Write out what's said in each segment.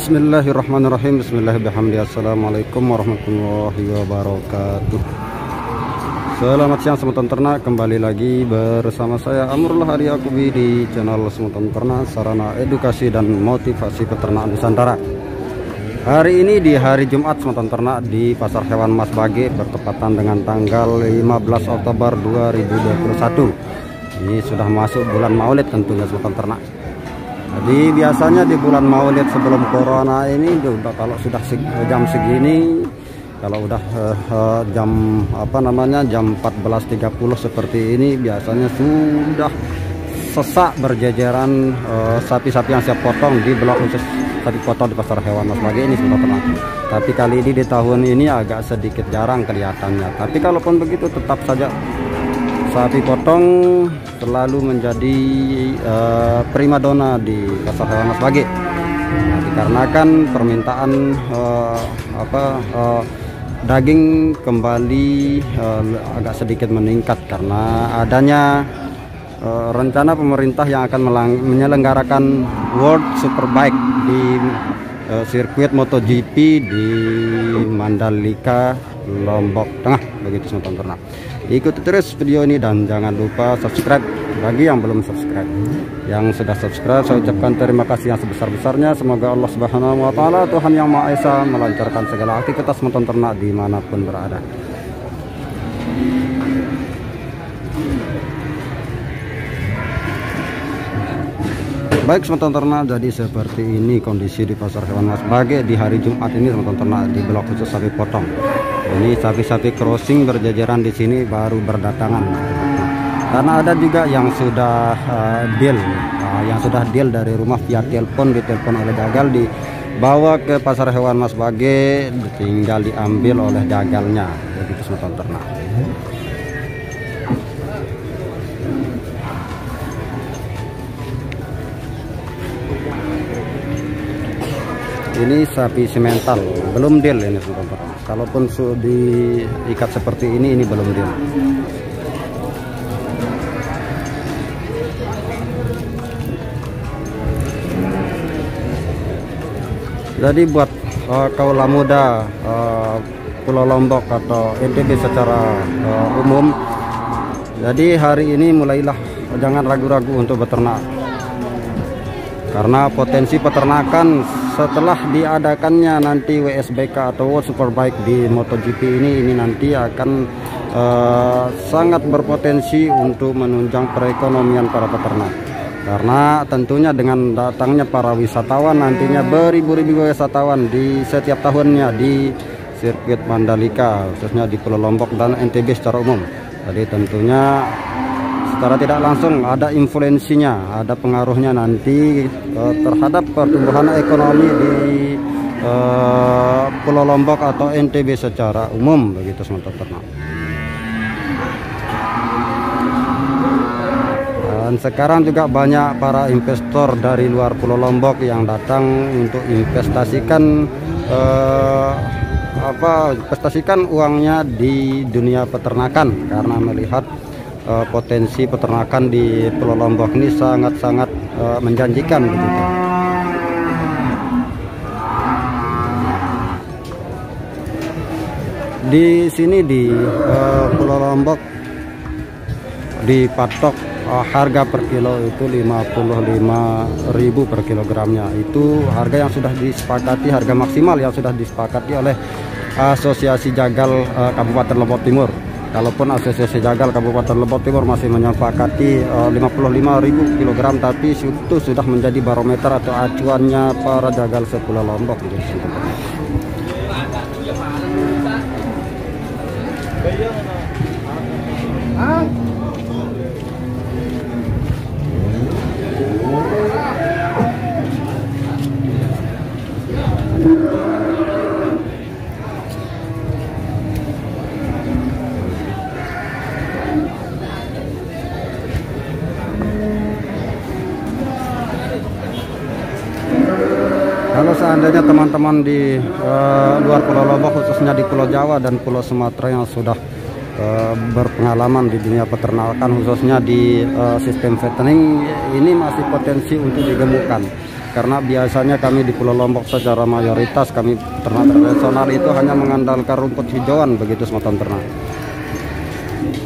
Bismillahirrahmanirrahim. Bismillahirrahmanirrahim. Assalamualaikum warahmatullahi wabarakatuh. Selamat siang semutan ternak, kembali lagi bersama saya Amrullah Hadi Yakubi di channel semutan ternak, sarana edukasi dan motivasi peternakan Nusantara. Hari ini di hari Jumat semutan ternak di Pasar Hewan Mas Bage, bertepatan dengan tanggal 15 Oktober 2021. Ini sudah masuk bulan Maulid tentunya semutan ternak. Jadi biasanya di bulan Maulid sebelum Corona ini kalau sudah jam segini, kalau udah jam jam 14.30 seperti ini, biasanya sudah sesak berjejeran sapi-sapi yang siap potong di blok khusus sapi potong di Pasar Hewan Mas Bage ini sudah ternak. Tapi kali ini di tahun ini agak sedikit jarang kelihatannya. Tapi kalaupun begitu tetap saja sapi potong selalu menjadi primadona di Pasar Hewan Mas Bage. Dikarenakan permintaan daging kembali agak sedikit meningkat karena adanya rencana pemerintah yang akan menyelenggarakan World Superbike di sirkuit MotoGP di Mandalika, Lombok Tengah, begitu semutan ternak. Ikuti terus video ini dan jangan lupa subscribe bagi yang belum subscribe. Yang sudah subscribe saya ucapkan terima kasih yang sebesar-besarnya. Semoga Allah Subhanahu wa taala, Tuhan yang Maha Esa, melancarkan segala aktivitas semutan ternak dimanapun berada. Baik semutan ternak, jadi seperti ini kondisi di Pasar Hewan Mas Bage di hari Jumat ini semutan ternak di blok khusus sapi potong. Ini sapi-sapi crossing berjajaran di sini baru berdatangan. Karena ada juga yang sudah deal dari rumah via telepon, ditelepon oleh jagal, dibawa ke Pasar Hewan Mas Bage, tinggal diambil oleh jagalnya, begitu semutan ternak. Ini sapi simental, belum deal ini semutan ternak. Kalaupun diikat seperti ini belum deal. Jadi buat kaula muda Pulau Lombok atau NTB secara umum, jadi hari ini mulailah jangan ragu-ragu untuk beternak. Karena potensi peternakan setelah diadakannya nanti WSBK atau World Superbike di MotoGP ini nanti akan sangat berpotensi untuk menunjang perekonomian para peternak. Karena tentunya dengan datangnya para wisatawan, nantinya beribu-ribu wisatawan di setiap tahunnya di sirkuit Mandalika, khususnya di Pulau Lombok dan NTB secara umum. Jadi tentunya secara tidak langsung ada influensinya, ada pengaruhnya nanti terhadap pertumbuhan ekonomi di Pulau Lombok atau NTB secara umum, begitu semutan ternak. Dan sekarang juga banyak para investor dari luar Pulau Lombok yang datang untuk investasikan uangnya di dunia peternakan karena melihat potensi peternakan di Pulau Lombok ini sangat-sangat menjanjikan begitu. Di sini di Pulau Lombok dipatok harga per kilo itu 55.000 per kilogramnya. Itu harga yang sudah disepakati, harga maksimal yang sudah disepakati oleh Asosiasi Jagal Kabupaten Lombok Timur. Kalaupun Asosiasi Jagal Kabupaten Lombok Timur masih menyepakati 55.000 kilogram, tapi itu sudah menjadi barometer atau acuannya para jagal sepulau Lombok gitu. Kalau seandainya teman-teman di luar Pulau Lombok, khususnya di Pulau Jawa dan Pulau Sumatera yang sudah berpengalaman di dunia peternakan, khususnya di sistem fattening, ini masih potensi untuk digemukkan. karena biasanya kami di Pulau Lombok secara mayoritas kami ternak tradisional itu hanya mengandalkan rumput hijauan begitu semutan ternak.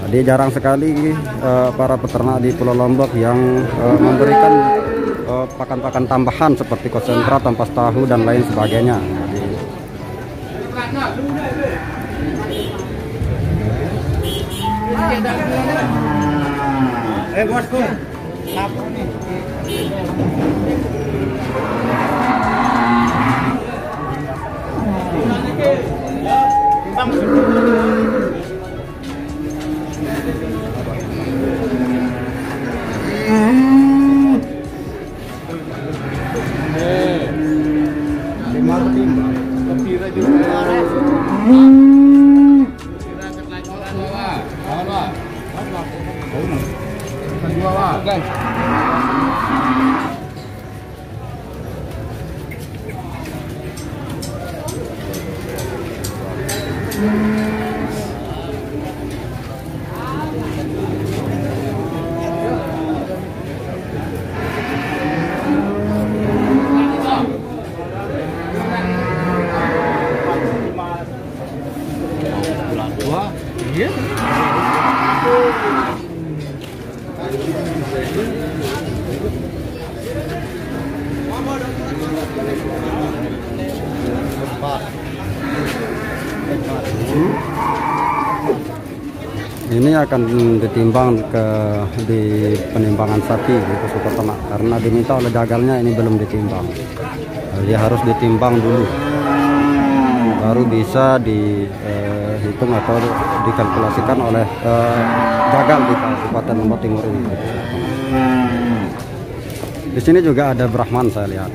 Jadi jarang sekali para peternak di Pulau Lombok yang memberikan pakan-pakan tambahan seperti konsentrat, ampas tahu dan lain sebagainya. Bosku. Ini akan ditimbang di penimbangan sapi gitu super ternak, karena diminta oleh jagalnya ini belum ditimbang. Dia harus ditimbang dulu baru bisa dihitung atau dikalkulasikan oleh jagal di Kabupaten Lombok Timur ini. Di sini juga ada Brahman saya lihat.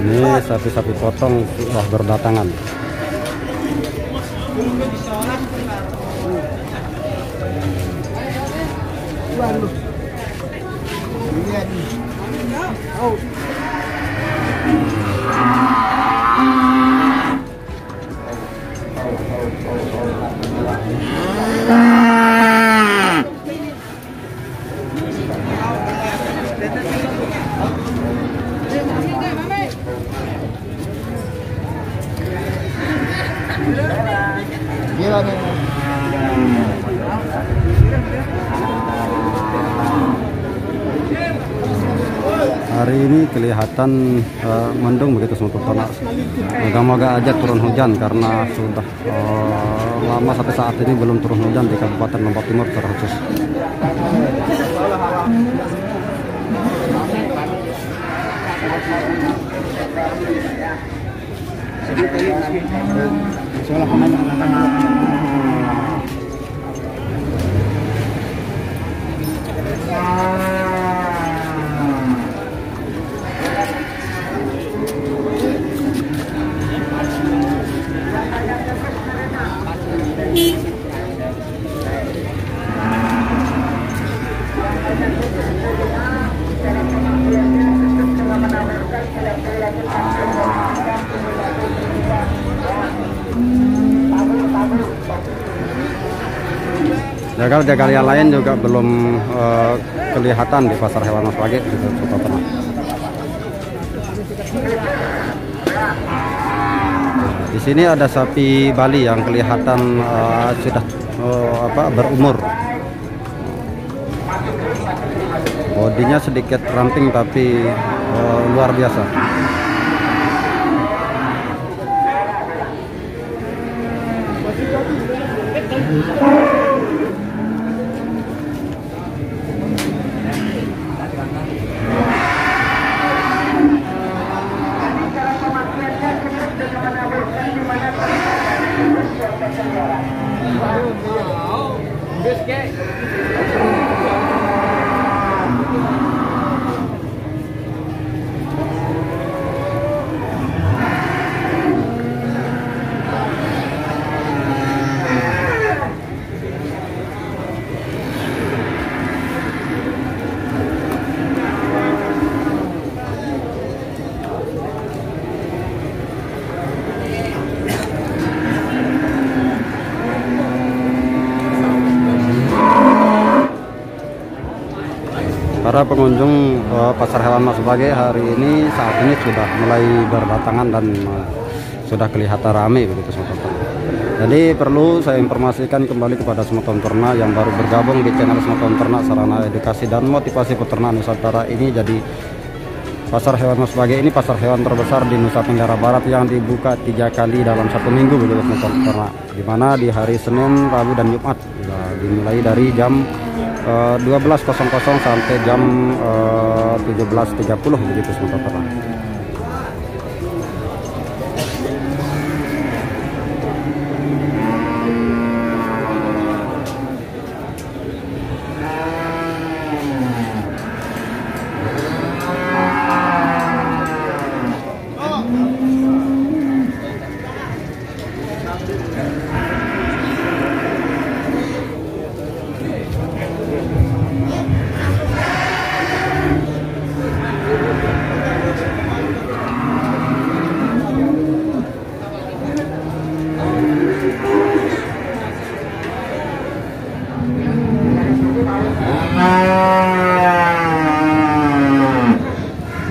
Ini sapi-sapi potong sudah berdatangan. Hari ini kelihatan mendung begitu semua ternak. Moga-moga aja turun hujan karena sudah lama sampai saat ini belum turun hujan di Kabupaten Lombok Timur terkhusus. Jagal-jagal yang lain juga belum kelihatan di pasar hewan Mas Wage gitu, ternak. Di sini ada sapi Bali yang kelihatan sudah berumur. Bodinya sedikit ramping tapi luar biasa. Para pengunjung pasar hewan Mas Bage hari ini saat ini sudah mulai berdatangan dan sudah kelihatan ramai begitu semua teman-teman. Jadi perlu saya informasikan kembali kepada semua ternak yang baru bergabung di channel semua ternak sarana edukasi dan motivasi peternak Nusantara ini. Jadi pasar hewan Mas Bage ini pasar hewan terbesar di Nusa Tenggara Barat yang dibuka 3 kali dalam 1 minggu begitu semua ternak. Di mana di hari Senin, Rabu dan Jumat. Dimulai dari jam 12.00 sampai jam 17.30 begitu semua ternak.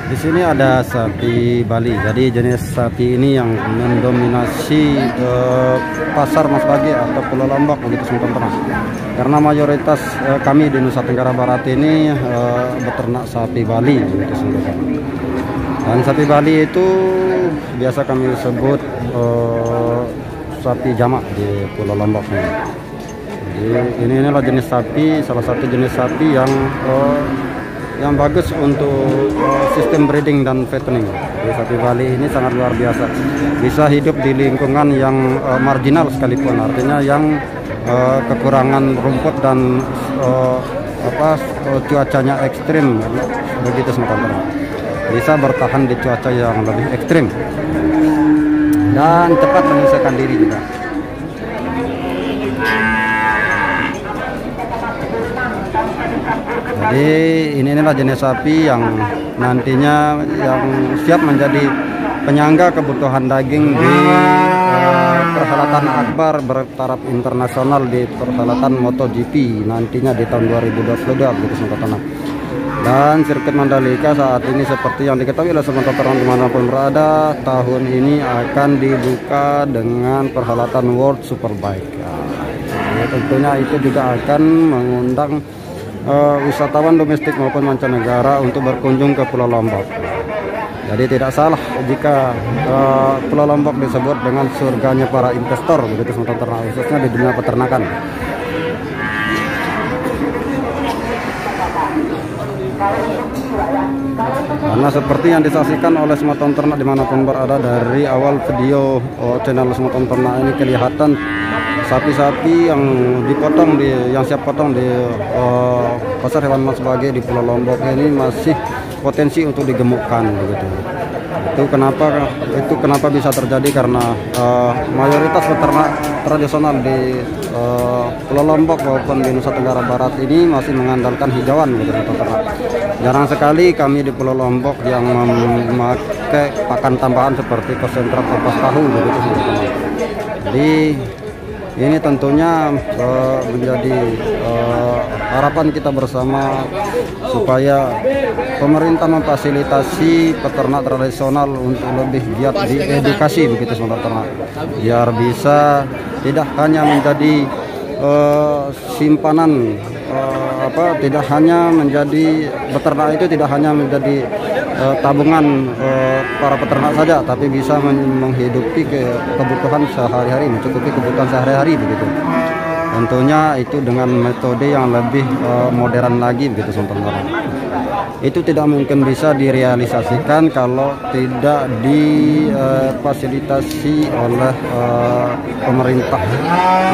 Di sini ada sapi Bali. Jadi jenis sapi ini yang mendominasi pasar Mas Bage atau Pulau Lombok begitu teman-teman. Karena mayoritas kami di Nusa Tenggara Barat ini beternak sapi Bali begitu teman-teman. Dan sapi Bali itu biasa kami sebut sapi jamak di Pulau Lombok ini. Jadi inilah jenis sapi, salah satu jenis sapi yang bagus untuk sistem breeding dan fattening. Jadi sapi Bali ini sangat luar biasa, bisa hidup di lingkungan yang marginal sekalipun, artinya yang kekurangan rumput dan cuacanya ekstrim begitu teman-teman. Bisa bertahan di cuaca yang lebih ekstrim dan cepat menyelesaikan diri juga. Jadi inilah jenis sapi yang nantinya yang siap menjadi penyangga kebutuhan daging di perhelatan akbar bertaraf internasional di perhelatan MotoGP nantinya di tahun 2022 begitu teman-teman. Dan sirkuit Mandalika saat ini seperti yang diketahui oleh semua teman-teman dimanapun berada, tahun ini akan dibuka dengan perhelatan World Superbike. Jadi tentunya itu juga akan mengundang wisatawan domestik maupun mancanegara untuk berkunjung ke Pulau Lombok. Jadi tidak salah jika Pulau Lombok disebut dengan surganya para investor begitu teman-teman, khususnya di dunia peternakan. Karena seperti yang disaksikan oleh semua ternak dimanapun berada, dari awal video channel semua ternak ini kelihatan sapi-sapi yang dipotong yang siap potong di pasar hewan Mas Bage di Pulau Lombok ini masih potensi untuk digemukkan begitu. Itu kenapa bisa terjadi, karena mayoritas peternak tradisional di Pulau Lombok maupun di Nusa Tenggara Barat ini masih mengandalkan hijauan begitu peternak. Jarang sekali kami di Pulau Lombok yang memakai pakan tambahan seperti konsentrat ampas tahu begitu teman-teman. Jadi ini tentunya menjadi harapan kita bersama supaya pemerintah memfasilitasi peternak tradisional untuk lebih giat di edukasi begitu teman-teman, biar bisa tidak hanya menjadi simpanan tidak hanya menjadi beternak itu tidak hanya menjadi tabungan para peternak saja, tapi bisa menghidupi kebutuhan sehari-hari, mencukupi kebutuhan sehari-hari begitu. Tentunya itu dengan metode yang lebih modern lagi begitu teman-teman. Itu tidak mungkin bisa direalisasikan kalau tidak difasilitasi oleh pemerintah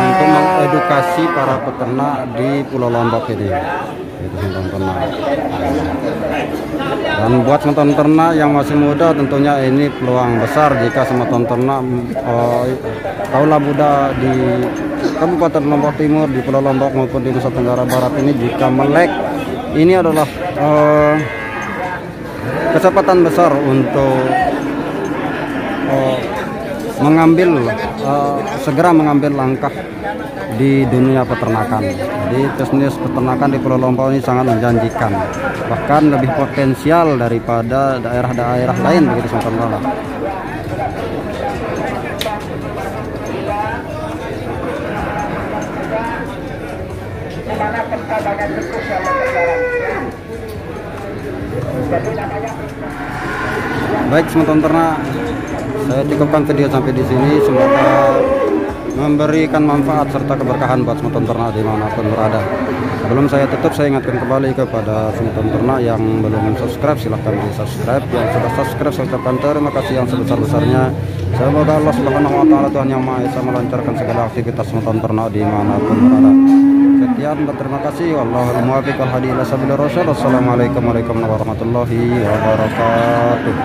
untuk mengedukasi para peternak di Pulau Lombok ini. Itu teman-teman. Dan buat semua ternak yang masih muda, tentunya ini peluang besar jika semua ternak kaula muda di Kabupaten Lombok Timur, di Pulau Lombok maupun di Nusa Tenggara Barat ini jika melek, ini adalah kesempatan besar untuk segera mengambil langkah di dunia peternakan. Jadi bisnis peternakan di Pulau Lompau ini sangat menjanjikan, bahkan lebih potensial daripada daerah-daerah lain begitu teman-teman. Baik teman-teman ternak, saya cukupkan video sampai di sini. Semoga memberikan manfaat serta keberkahan buat teman-teman ternak dimanapun berada. Sebelum saya tutup, saya ingatkan kembali kepada teman-teman ternak yang belum subscribe, silahkan di subscribe. Yang sudah subscribe, saya ucapkan terima kasih yang sebesar-besarnya. Semoga Allah Subhanahu wa Ta'ala, Tuhan yang Maha Esa, melancarkan segala aktivitas teman-teman ternak dimanapun berada. Sekian, terima kasih. Wallahul muwaffiq wal hadi ila sabilir rasyad. Wassalamualaikum warahmatullahi wabarakatuh.